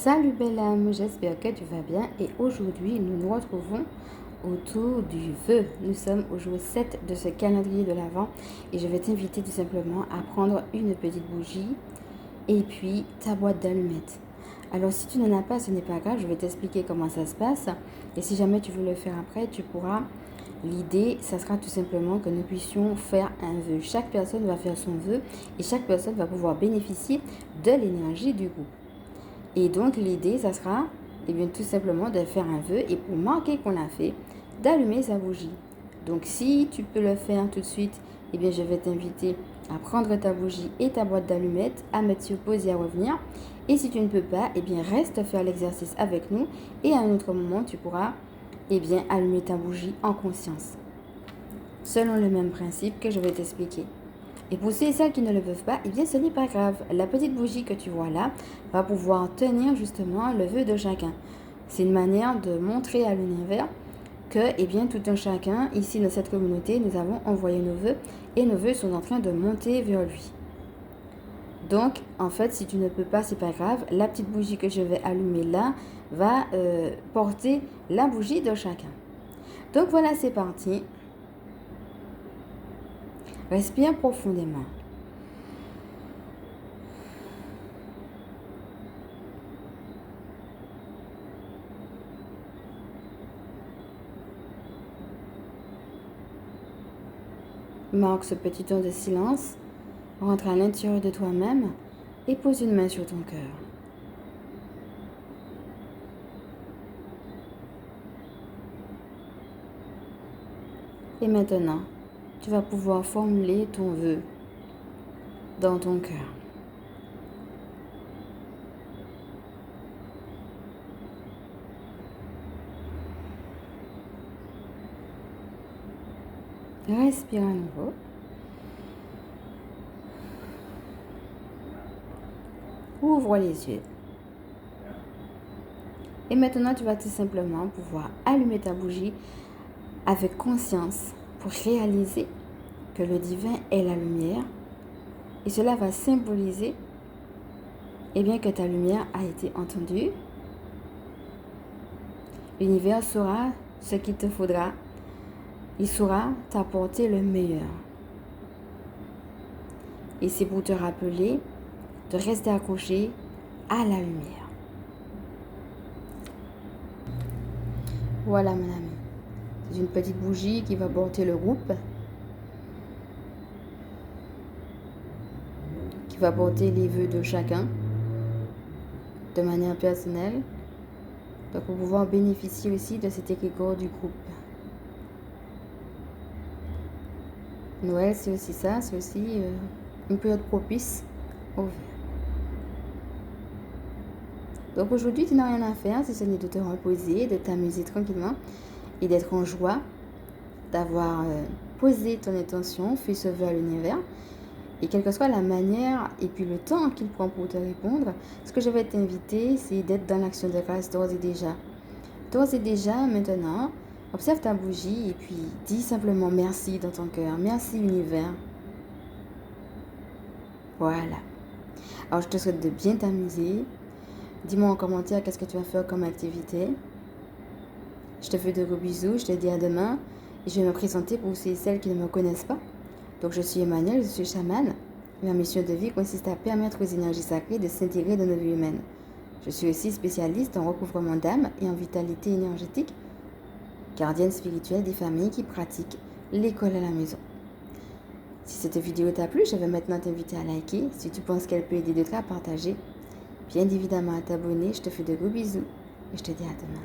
Salut belle âme, j'espère que tu vas bien et aujourd'hui nous nous retrouvons autour du vœu. Nous sommes au jour 7 de ce calendrier de l'Avent et je vais t'inviter tout simplement à prendre une petite bougie et puis ta boîte d'allumettes. Alors si tu n'en as pas, ce n'est pas grave, je vais t'expliquer comment ça se passe et si jamais tu veux le faire après, tu pourras. L'idée, ça sera tout simplement que nous puissions faire un vœu. Chaque personne va faire son vœu et chaque personne va pouvoir bénéficier de l'énergie du groupe. Et donc l'idée, ça sera tout simplement de faire un vœu et pour marquer qu'on l'a fait, d'allumer sa bougie. Donc si tu peux le faire tout de suite, je vais t'inviter à prendre ta bougie et ta boîte d'allumettes, à mettre sur pause et à revenir. Et si tu ne peux pas, reste faire l'exercice avec nous et à un autre moment, tu pourras allumer ta bougie en conscience. Selon le même principe que je vais t'expliquer. Et pour ceux et celles qui ne le peuvent pas, ce n'est pas grave. La petite bougie que tu vois là va pouvoir tenir justement le vœu de chacun. C'est une manière de montrer à l'univers que tout un chacun, ici dans cette communauté, nous avons envoyé nos vœux et nos vœux sont en train de monter vers lui. Donc, en fait, si tu ne peux pas, c'est pas grave. La petite bougie que je vais allumer là va porter la bougie de chacun. Donc voilà, c'est parti. Respire profondément. Marque ce petit temps de silence, rentre à l'intérieur de toi-même et pose une main sur ton cœur. Et maintenant, tu vas pouvoir formuler ton vœu dans ton cœur. Respire à nouveau. Ouvre les yeux. Et maintenant, tu vas tout simplement pouvoir allumer ta bougie avec conscience pour réaliser que le divin est la lumière. Et cela va symboliser que ta lumière a été entendue. L'univers saura ce qu'il te faudra. Il saura t'apporter le meilleur. Et c'est pour te rappeler de rester accroché à la lumière. Voilà mon ami. C'est une petite bougie qui va porter le groupe. Qui va porter les vœux de chacun. De manière personnelle. Donc pour pouvoir bénéficier aussi de cet égrégore du groupe. Noël, c'est aussi ça, c'est aussi une période propice au vœu. Donc aujourd'hui, tu n'as rien à faire, si ce n'est de te reposer, de t'amuser tranquillement et d'être en joie, d'avoir posé ton intention, fait ce vœu à l'univers. Et quelle que soit la manière et puis le temps qu'il prend pour te répondre, ce que je vais t'inviter, c'est d'être dans l'action de grâce d'ores et déjà. D'ores et déjà, maintenant, observe ta bougie et puis dis simplement merci dans ton cœur. Merci univers. Voilà. Alors je te souhaite de bien t'amuser. Dis-moi en commentaire qu'est-ce que tu vas faire comme activité. Je te fais de gros bisous. Je te dis à demain. Et je vais me présenter pour ceux et celles qui ne me connaissent pas. Donc je suis Emmanuel, je suis chamane. Ma mission de vie consiste à permettre aux énergies sacrées de s'intégrer dans nos vies humaines. Je suis aussi spécialiste en recouvrement d'âme et en vitalité énergétique. Gardienne spirituelle des familles qui pratiquent l'école à la maison. Si cette vidéo t'a plu, je vais maintenant t'inviter à liker. Si tu penses qu'elle peut aider d'autres à partager, bien évidemment à t'abonner. Je te fais de gros bisous et je te dis à demain.